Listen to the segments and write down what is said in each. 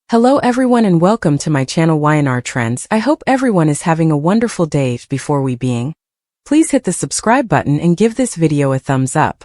Hello everyone and welcome to my channel YNR Trends. I hope everyone is having a wonderful day. Before we begin, please hit the subscribe button and give this video a thumbs up.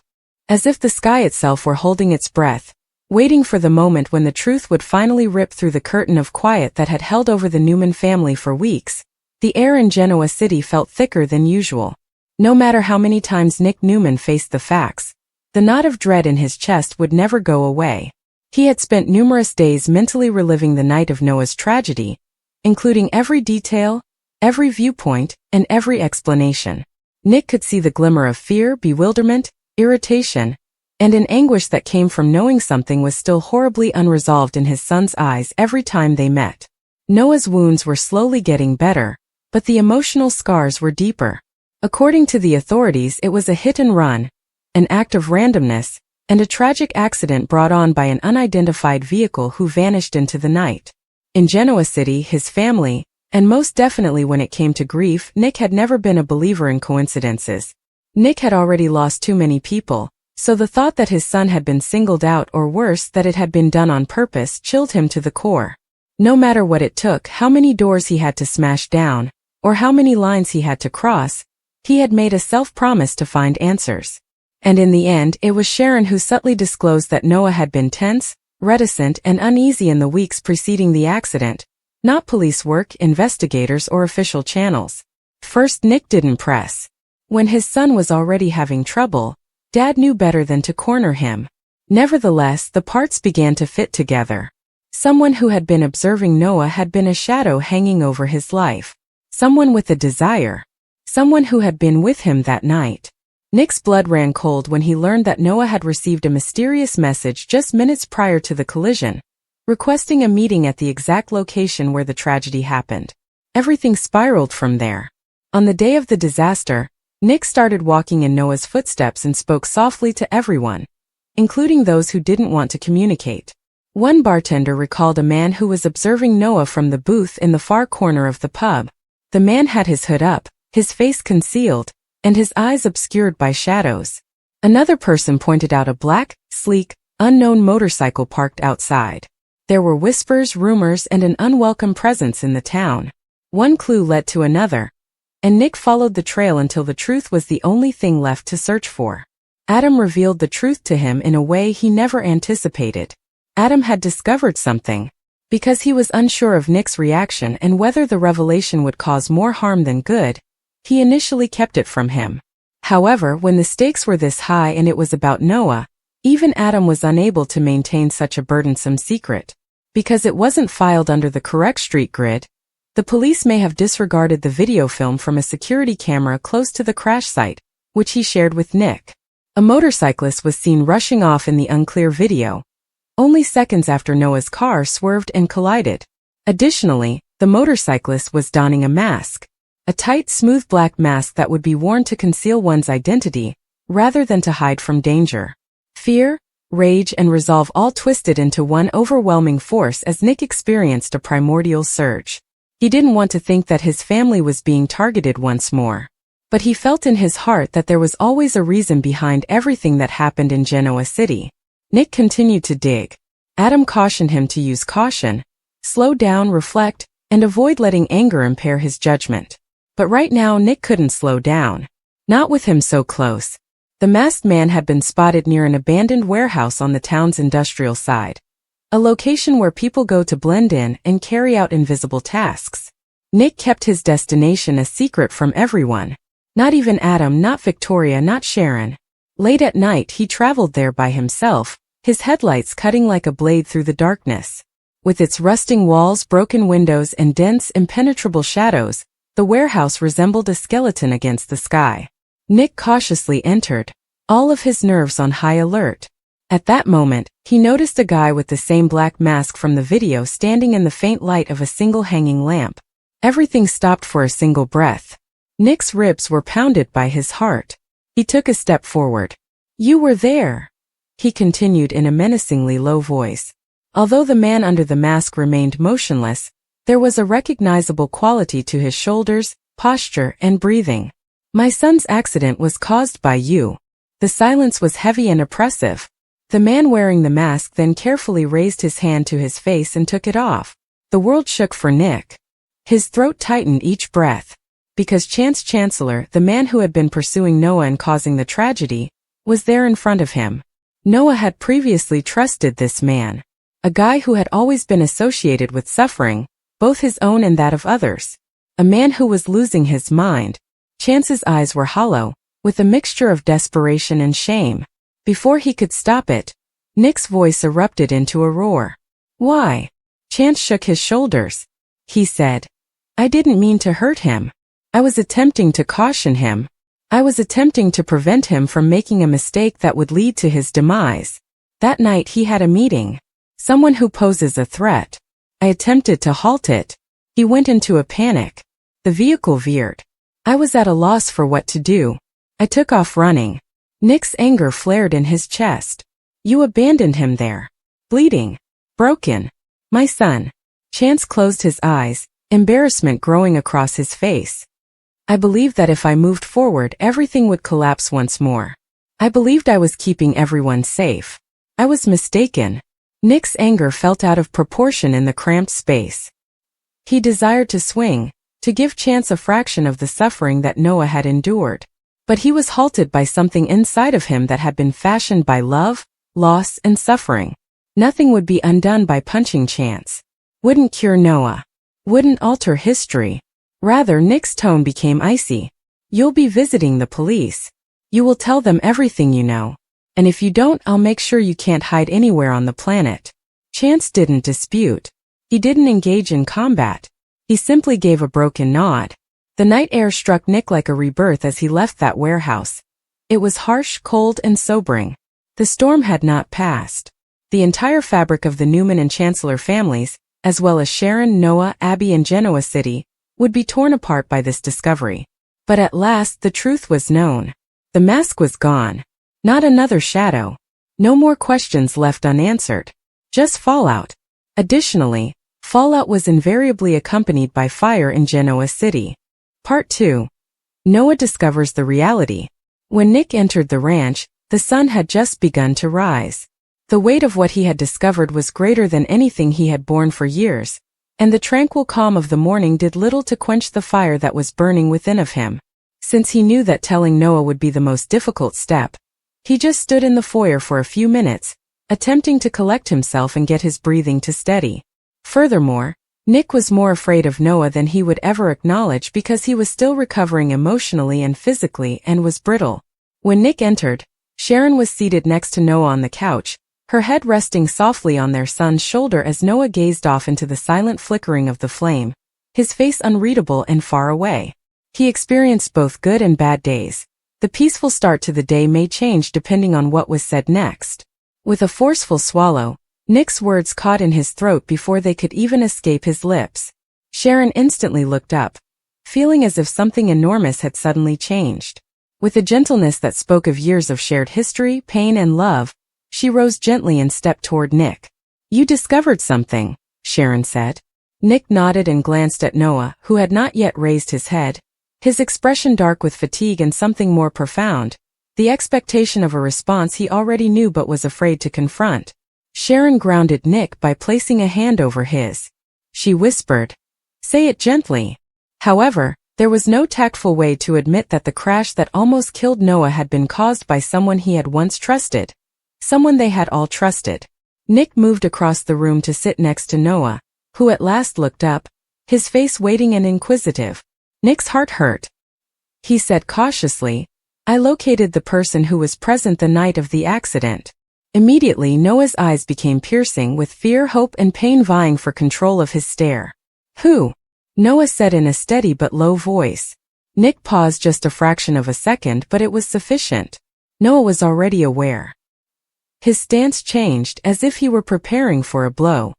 As if the sky itself were holding its breath, waiting for the moment when the truth would finally rip through the curtain of quiet that had held over the Newman family for weeks, the air in Genoa City felt thicker than usual. No matter how many times Nick Newman faced the facts, the knot of dread in his chest would never go away. He had spent numerous days mentally reliving the night of Noah's tragedy, including every detail, every viewpoint, and every explanation. Nick could see the glimmer of fear, bewilderment, irritation, and an anguish that came from knowing something was still horribly unresolved in his son's eyes every time they met. Noah's wounds were slowly getting better, but the emotional scars were deeper. According to the authorities, it was a hit and run, an act of randomness, and a tragic accident brought on by an unidentified vehicle who vanished into the night. In Genoa City, his family, and most definitely when it came to grief, Nick had never been a believer in coincidences. Nick had already lost too many people, so the thought that his son had been singled out, or worse, that it had been done on purpose, chilled him to the core. No matter what it took, how many doors he had to smash down, or how many lines he had to cross, he had made a self-promise to find answers. And in the end, it was Sharon who subtly disclosed that Noah had been tense, reticent, and uneasy in the weeks preceding the accident, not police work, investigators, or official channels. First, Nick didn't press. When his son was already having trouble, Dad knew better than to corner him. Nevertheless, the parts began to fit together. Someone who had been observing Noah had been a shadow hanging over his life. Someone with a desire. Someone who had been with him that night. Nick's blood ran cold when he learned that Noah had received a mysterious message just minutes prior to the collision, requesting a meeting at the exact location where the tragedy happened. Everything spiraled from there. On the day of the disaster, Nick started walking in Noah's footsteps and spoke softly to everyone, including those who didn't want to communicate. One bartender recalled a man who was observing Noah from the booth in the far corner of the pub. The man had his hood up, his face concealed, and his eyes obscured by shadows. Another person pointed out a black, sleek, unknown motorcycle parked outside. There were whispers, rumors, and an unwelcome presence in the town. One clue led to another, and Nick followed the trail until the truth was the only thing left to search for. Adam revealed the truth to him in a way he never anticipated. Adam had discovered something. Because he was unsure of Nick's reaction and whether the revelation would cause more harm than good, he initially kept it from him. However, when the stakes were this high and it was about Noah, even Adam was unable to maintain such a burdensome secret. Because it wasn't filed under the correct street grid, the police may have disregarded the video film from a security camera close to the crash site, which he shared with Nick. A motorcyclist was seen rushing off in the unclear video, only seconds after Noah's car swerved and collided. Additionally, the motorcyclist was donning a mask. A tight, smooth black mask that would be worn to conceal one's identity, rather than to hide from danger. Fear, rage, and resolve all twisted into one overwhelming force as Nick experienced a primordial surge. He didn't want to think that his family was being targeted once more. But he felt in his heart that there was always a reason behind everything that happened in Genoa City. Nick continued to dig. Adam cautioned him to use caution, slow down, reflect, and avoid letting anger impair his judgment. But right now Nick couldn't slow down. Not with him so close. The masked man had been spotted near an abandoned warehouse on the town's industrial side. A location where people go to blend in and carry out invisible tasks. Nick kept his destination a secret from everyone. Not even Adam, not Victoria, not Sharon. Late at night he traveled there by himself, his headlights cutting like a blade through the darkness. With its rusting walls, broken windows, and dense, impenetrable shadows, the warehouse resembled a skeleton against the sky. Nick cautiously entered, all of his nerves on high alert. At that moment, he noticed a guy with the same black mask from the video standing in the faint light of a single hanging lamp. Everything stopped for a single breath. Nick's ribs were pounded by his heart. He took a step forward. "You were there," he continued in a menacingly low voice. Although the man under the mask remained motionless, there was a recognizable quality to his shoulders, posture, and breathing. "My son's accident was caused by you." The silence was heavy and oppressive. The man wearing the mask then carefully raised his hand to his face and took it off. The world shook for Nick. His throat tightened each breath. Because Chance Chancellor, the man who had been pursuing Noah and causing the tragedy, was there in front of him. Noah had previously trusted this man. A guy who had always been associated with suffering, both his own and that of others. A man who was losing his mind. Chance's eyes were hollow, with a mixture of desperation and shame. Before he could stop it, Nick's voice erupted into a roar. Why? Chance shook his shoulders. He said, I didn't mean to hurt him. I was attempting to caution him. I was attempting to prevent him from making a mistake that would lead to his demise. That night he had a meeting. Someone who poses a threat. I attempted to halt it. He went into a panic. The vehicle veered. I was at a loss for what to do. I took off running. Nick's anger flared in his chest. You abandoned him there. Bleeding. Broken. My son. Chance closed his eyes, embarrassment growing across his face. I believed that if I moved forward everything would collapse once more. I believed I was keeping everyone safe. I was mistaken. Nick's anger felt out of proportion in the cramped space. He desired to swing, to give Chance a fraction of the suffering that Noah had endured. But he was halted by something inside of him that had been fashioned by love, loss, and suffering. Nothing would be undone by punching Chance. Wouldn't cure Noah. Wouldn't alter history. Rather, Nick's tone became icy. You'll be visiting the police. You will tell them everything you know. And if you don't, I'll make sure you can't hide anywhere on the planet. Chance didn't dispute. He didn't engage in combat. He simply gave a broken nod. The night air struck Nick like a rebirth as he left that warehouse. It was harsh, cold, and sobering. The storm had not passed. The entire fabric of the Newman and Chancellor families, as well as Sharon, Noah, Abby, and Genoa City, would be torn apart by this discovery. But at last the truth was known. The mask was gone. Not another shadow. No more questions left unanswered. Just fallout. Additionally, fallout was invariably accompanied by fire in Genoa City. Part 2. Noah discovers the reality. When Nick entered the ranch, the sun had just begun to rise. The weight of what he had discovered was greater than anything he had borne for years, and the tranquil calm of the morning did little to quench the fire that was burning within of him. Since he knew that telling Noah would be the most difficult step, he just stood in the foyer for a few minutes, attempting to collect himself and get his breathing to steady. Furthermore, Nick was more afraid of Noah than he would ever acknowledge because he was still recovering emotionally and physically and was brittle. When Nick entered, Sharon was seated next to Noah on the couch, her head resting softly on their son's shoulder as Noah gazed off into the silent flickering of the flame, his face unreadable and far away. He experienced both good and bad days. The peaceful start to the day may change depending on what was said next. With a forceful swallow, Nick's words caught in his throat before they could even escape his lips. Sharon instantly looked up, feeling as if something enormous had suddenly changed. With a gentleness that spoke of years of shared history, pain, and love, she rose gently and stepped toward Nick. You discovered something, Sharon said. Nick nodded and glanced at Noah, who had not yet raised his head, his expression dark with fatigue and something more profound, the expectation of a response he already knew but was afraid to confront. Sharon grounded Nick by placing a hand over his. She whispered, "Say it gently." However, there was no tactful way to admit that the crash that almost killed Noah had been caused by someone he had once trusted. Someone they had all trusted. Nick moved across the room to sit next to Noah, who at last looked up, his face waiting and inquisitive. Nick's heart hurt. He said cautiously, "I located the person who was present the night of the accident." Immediately Noah's eyes became piercing with fear, hope, and pain vying for control of his stare. "Who?" Noah said in a steady but low voice. Nick paused just a fraction of a second, but it was sufficient. Noah was already aware. His stance changed as if he were preparing for a blow.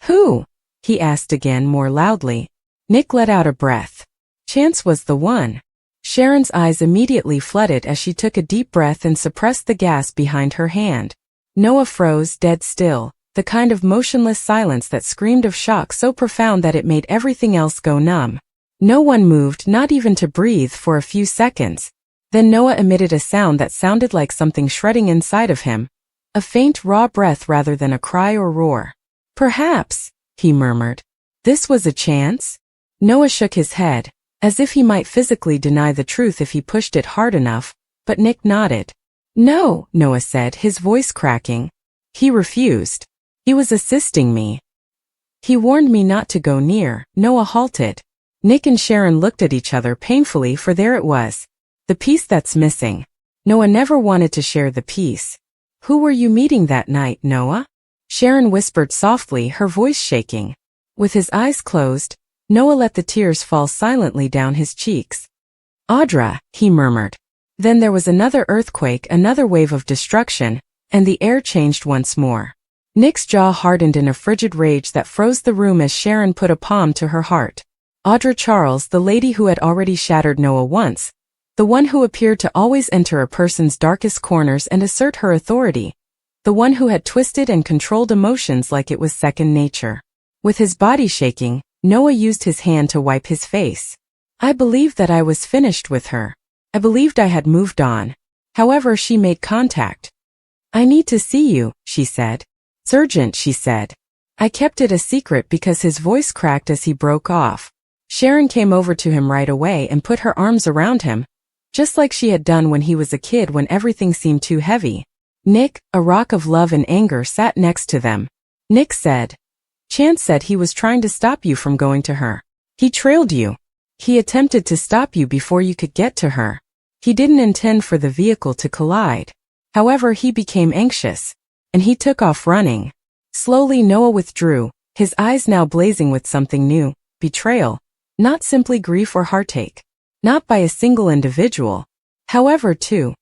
"Who?" he asked again more loudly. Nick let out a breath. Chance was the one. Sharon's eyes immediately flooded as she took a deep breath and suppressed the gasp behind her hand. Noah froze, dead still, the kind of motionless silence that screamed of shock so profound that it made everything else go numb. No one moved, not even to breathe, for a few seconds. Then Noah emitted a sound that sounded like something shredding inside of him, a faint raw breath rather than a cry or roar. Perhaps, he murmured. This was a chance? Noah shook his head, as if he might physically deny the truth if he pushed it hard enough, but Nick nodded. No, Noah said, his voice cracking. He refused. He was assisting me. He warned me not to go near. Noah halted. Nick and Sharon looked at each other painfully, for there it was. The piece that's missing. Noah never wanted to share the piece. Who were you meeting that night, Noah? Sharon whispered softly, her voice shaking. With his eyes closed, Noah let the tears fall silently down his cheeks. Audra, he murmured. Then there was another earthquake, another wave of destruction, and the air changed once more. Nick's jaw hardened in a frigid rage that froze the room as Sharon put a palm to her heart. Audra Charles, the lady who had already shattered Noah once, the one who appeared to always enter a person's darkest corners and assert her authority, the one who had twisted and controlled emotions like it was second nature. With his body shaking, Noah used his hand to wipe his face. I believed that I was finished with her. I believed I had moved on. However, she made contact. I need to see you, she said. It's urgent, she said. I kept it a secret because his voice cracked as he broke off. Sharon came over to him right away and put her arms around him, just like she had done when he was a kid when everything seemed too heavy. Nick, a rock of love and anger, sat next to them. Nick said, Chance said he was trying to stop you from going to her. He trailed you. He attempted to stop you before you could get to her. He didn't intend for the vehicle to collide. However, he became anxious, and he took off running. Slowly Noah withdrew, his eyes now blazing with something new, betrayal, not simply grief or heartache. Not by a single individual. However, too.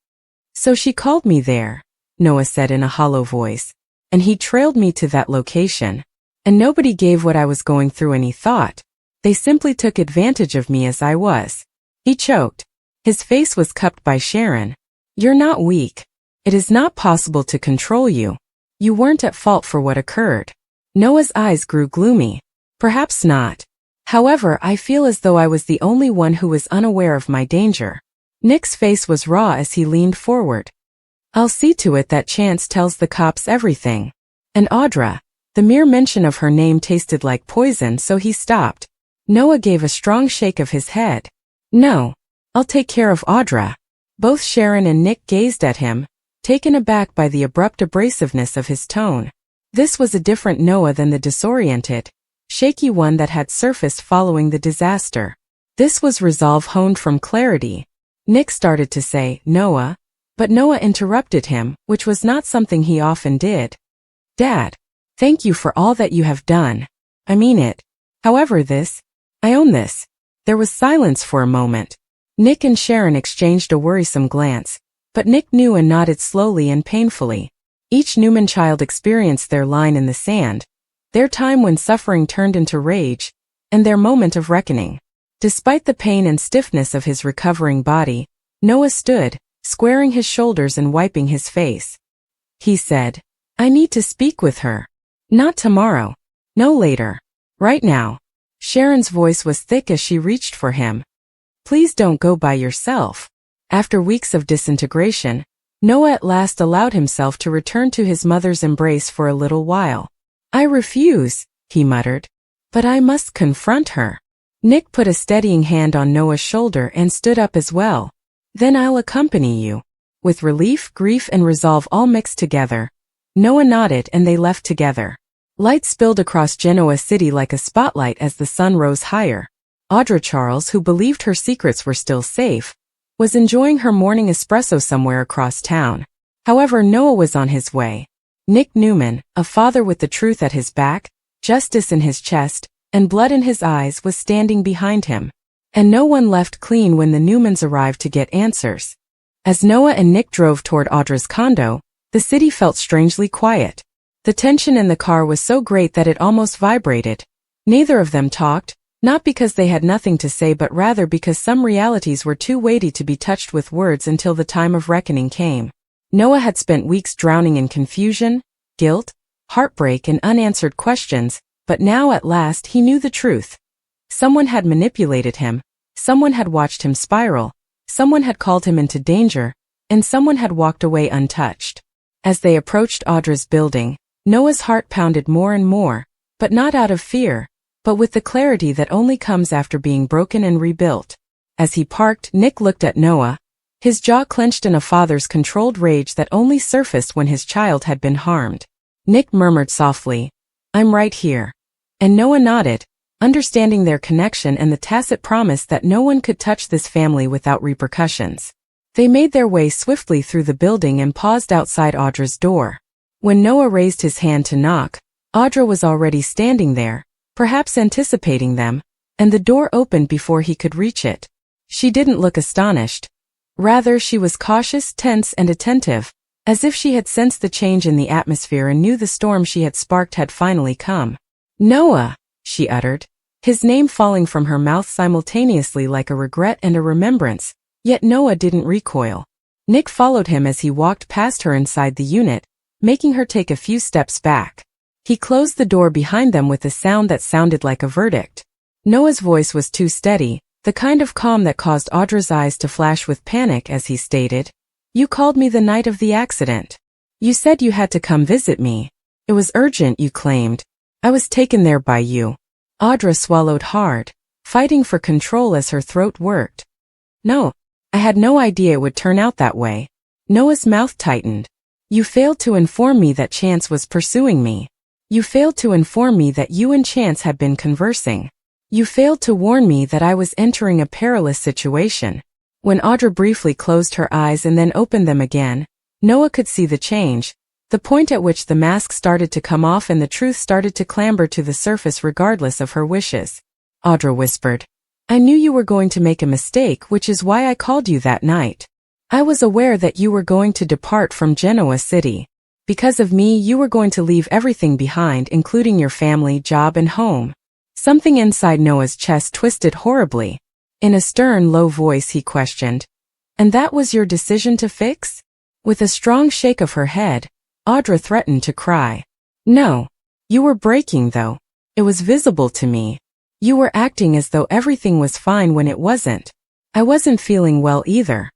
So she called me there, Noah said in a hollow voice, and he trailed me to that location. And nobody gave what I was going through any thought. They simply took advantage of me as I was. He choked. His face was cupped by Sharon. You're not weak. It is not possible to control you. You weren't at fault for what occurred. Noah's eyes grew gloomy. Perhaps not. However, I feel as though I was the only one who was unaware of my danger. Nick's face was raw as he leaned forward. I'll see to it that Chance tells the cops everything. And Audra, the mere mention of her name tasted like poison, so he stopped. Noah gave a strong shake of his head. No. I'll take care of Audra. Both Sharon and Nick gazed at him, taken aback by the abrupt abrasiveness of his tone. This was a different Noah than the disoriented, shaky one that had surfaced following the disaster. This was resolve honed from clarity. Nick started to say, Noah, but Noah interrupted him, which was not something he often did. Dad, thank you for all that you have done. I mean it. However, I own this. There was silence for a moment. Nick and Sharon exchanged a worrisome glance, but Nick knew and nodded slowly and painfully. Each Newman child experienced their line in the sand, their time when suffering turned into rage, and their moment of reckoning. Despite the pain and stiffness of his recovering body, Noah stood, squaring his shoulders and wiping his face. He said, I need to speak with her. Not tomorrow. No later. Right now. Sharon's voice was thick as she reached for him. Please don't go by yourself. After weeks of disintegration, Noah at last allowed himself to return to his mother's embrace for a little while. I refuse, he muttered. But I must confront her. Nick put a steadying hand on Noah's shoulder and stood up as well. Then I'll accompany you. With relief, grief, and resolve all mixed together, Noah nodded and they left together. Light spilled across Genoa City like a spotlight as the sun rose higher. Audra Charles, who believed her secrets were still safe, was enjoying her morning espresso somewhere across town. However, Noah was on his way. Nick Newman, a father with the truth at his back, justice in his chest, and blood in his eyes, was standing behind him. And no one left clean when the Newmans arrived to get answers. As Noah and Nick drove toward Audra's condo, the city felt strangely quiet. The tension in the car was so great that it almost vibrated. Neither of them talked, not because they had nothing to say but rather because some realities were too weighty to be touched with words until the time of reckoning came. Noah had spent weeks drowning in confusion, guilt, heartbreak, and unanswered questions, but now at last he knew the truth. Someone had manipulated him, someone had watched him spiral, someone had called him into danger, and someone had walked away untouched. As they approached Audra's building, Noah's heart pounded more and more, but not out of fear, but with the clarity that only comes after being broken and rebuilt. As he parked, Nick looked at Noah, his jaw clenched in a father's controlled rage that only surfaced when his child had been harmed. Nick murmured softly, "I'm right here." And Noah nodded, understanding their connection and the tacit promise that no one could touch this family without repercussions. They made their way swiftly through the building and paused outside Audra's door. When Noah raised his hand to knock, Audra was already standing there, perhaps anticipating them, and the door opened before he could reach it. She didn't look astonished. Rather, she was cautious, tense, and attentive, as if she had sensed the change in the atmosphere and knew the storm she had sparked had finally come. "Noah," she uttered, his name falling from her mouth simultaneously like a regret and a remembrance, yet Noah didn't recoil. Nick followed him as he walked past her inside the unit, making her take a few steps back. He closed the door behind them with a sound that sounded like a verdict. Noah's voice was too steady, the kind of calm that caused Audra's eyes to flash with panic as he stated, "You called me the night of the accident. You said you had to come visit me. It was urgent, you claimed. I was taken there by you." Audra swallowed hard, fighting for control as her throat worked. "No, I had no idea it would turn out that way." Noah's mouth tightened. "You failed to inform me that Chance was pursuing me. You failed to inform me that you and Chance had been conversing. You failed to warn me that I was entering a perilous situation." When Audra briefly closed her eyes and then opened them again, Noah could see the change, the point at which the mask started to come off and the truth started to clamber to the surface regardless of her wishes. Audra whispered, "I knew you were going to make a mistake, which is why I called you that night. I was aware that you were going to depart from Genoa City. Because of me, you were going to leave everything behind, including your family, job, and home." Something inside Noah's chest twisted horribly. In a stern, low voice he questioned, "And that was your decision to fix?" With a strong shake of her head, Audra threatened to cry. "No. You were breaking, though. It was visible to me. You were acting as though everything was fine when it wasn't. I wasn't feeling well either.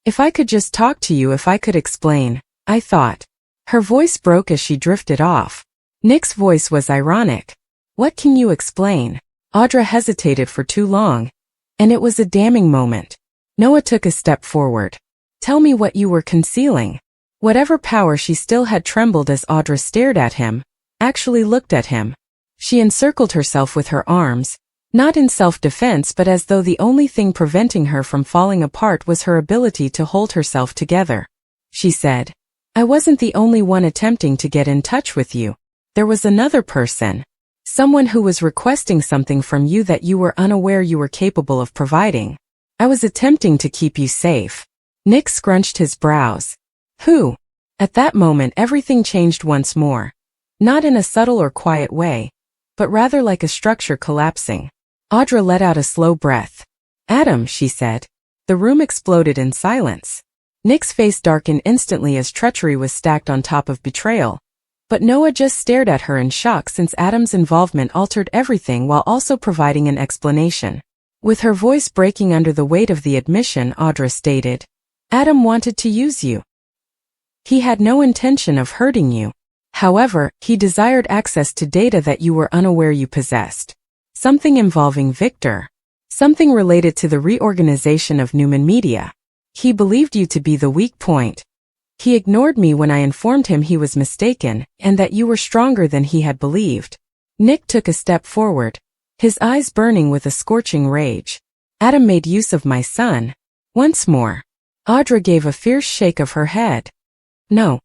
If I could just talk to you, if I could explain, I thought." Her voice broke as she drifted off. Nick's voice was ironic. "What can you explain?" Audra hesitated for too long, and it was a damning moment. Noah took a step forward. "Tell me what you were concealing." Whatever power she still had trembled as Audra stared at him, actually looked at him. She encircled herself with her arms, not in self-defense but as though the only thing preventing her from falling apart was her ability to hold herself together. She said, "I wasn't the only one attempting to get in touch with you. There was another person. Someone who was requesting something from you that you were unaware you were capable of providing. I was attempting to keep you safe." Nick scrunched his brows. "Who?" At that moment everything changed once more. Not in a subtle or quiet way, but rather like a structure collapsing. Audra let out a slow breath. "Adam," she said. The room exploded in silence. Nick's face darkened instantly as treachery was stacked on top of betrayal. But Noah just stared at her in shock since Adam's involvement altered everything while also providing an explanation. With her voice breaking under the weight of the admission, Audra stated, "Adam wanted to use you. He had no intention of hurting you. However, he desired access to data that you were unaware you possessed. Something involving Victor. Something related to the reorganization of Newman Media. He believed you to be the weak point. He ignored me when I informed him he was mistaken and that you were stronger than he had believed." Nick took a step forward, his eyes burning with a scorching rage. "Adam made use of my son. Once more." Audra gave a fierce shake of her head. "No.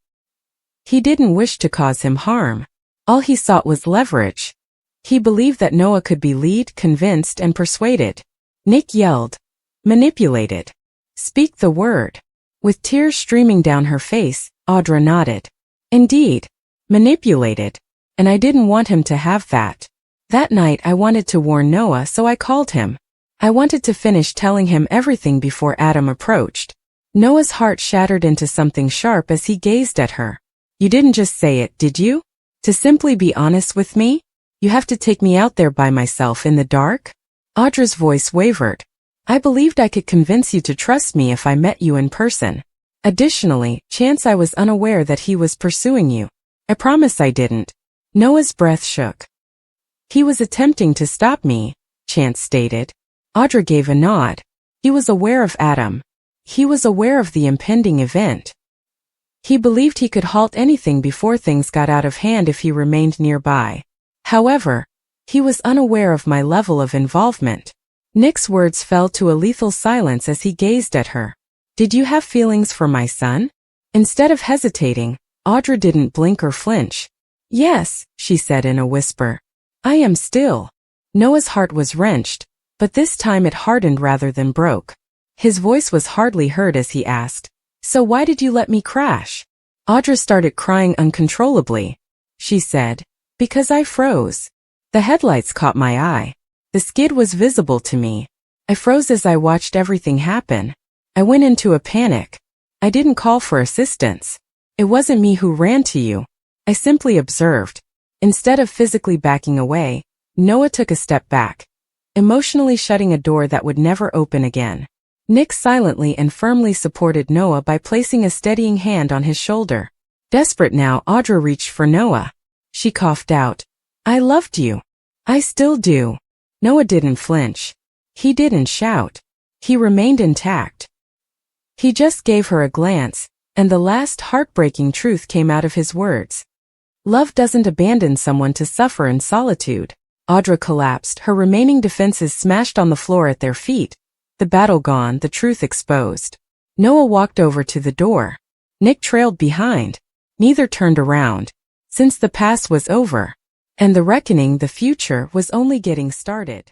He didn't wish to cause him harm. All he sought was leverage. He believed that Noah could be led, convinced, and persuaded." Nick yelled, "Manipulated. Speak the word." With tears streaming down her face, Audra nodded. "Indeed. Manipulated. And I didn't want him to have that. That night I wanted to warn Noah, so I called him. I wanted to finish telling him everything before Adam approached." Noah's heart shattered into something sharp as he gazed at her. "You didn't just say it, did you? To simply be honest with me? You have to take me out there by myself in the dark?" Audra's voice wavered. "I believed I could convince you to trust me if I met you in person. Additionally, chance I was unaware that he was pursuing you. I promise I didn't. Noah's breath shook. He was attempting to stop me, Chance stated. Audra gave a nod. He was aware of Adam. He was aware of the impending event. He believed he could halt anything before things got out of hand if he remained nearby. However, he was unaware of my level of involvement. Nick's words fell to a lethal silence as he gazed at her. Did you have feelings for my son? Instead of hesitating, Audra didn't blink or flinch. Yes, she said in a whisper. I am still. Noah's heart was wrenched, but this time it hardened rather than broke. His voice was hardly heard as he asked, so why did you let me crash? Audra started crying uncontrollably. She said, because I froze. The headlights caught my eye. The skid was visible to me. I froze as I watched everything happen. I went into a panic. I didn't call for assistance. It wasn't me who ran to you. I simply observed. Instead of physically backing away, Noah took a step back, emotionally shutting a door that would never open again. Nick silently and firmly supported Noah by placing a steadying hand on his shoulder. Desperate now, Audra reached for Noah. She coughed out, I loved you. I still do. Noah didn't flinch. He didn't shout. He remained intact. He just gave her a glance, and the last heartbreaking truth came out of his words. Love doesn't abandon someone to suffer in solitude. Audra collapsed, her remaining defenses smashed on the floor at their feet. The battle gone, the truth exposed. Noah walked over to the door. Nick trailed behind. Neither turned around. Since the past was over, and the reckoning, the future, was only getting started.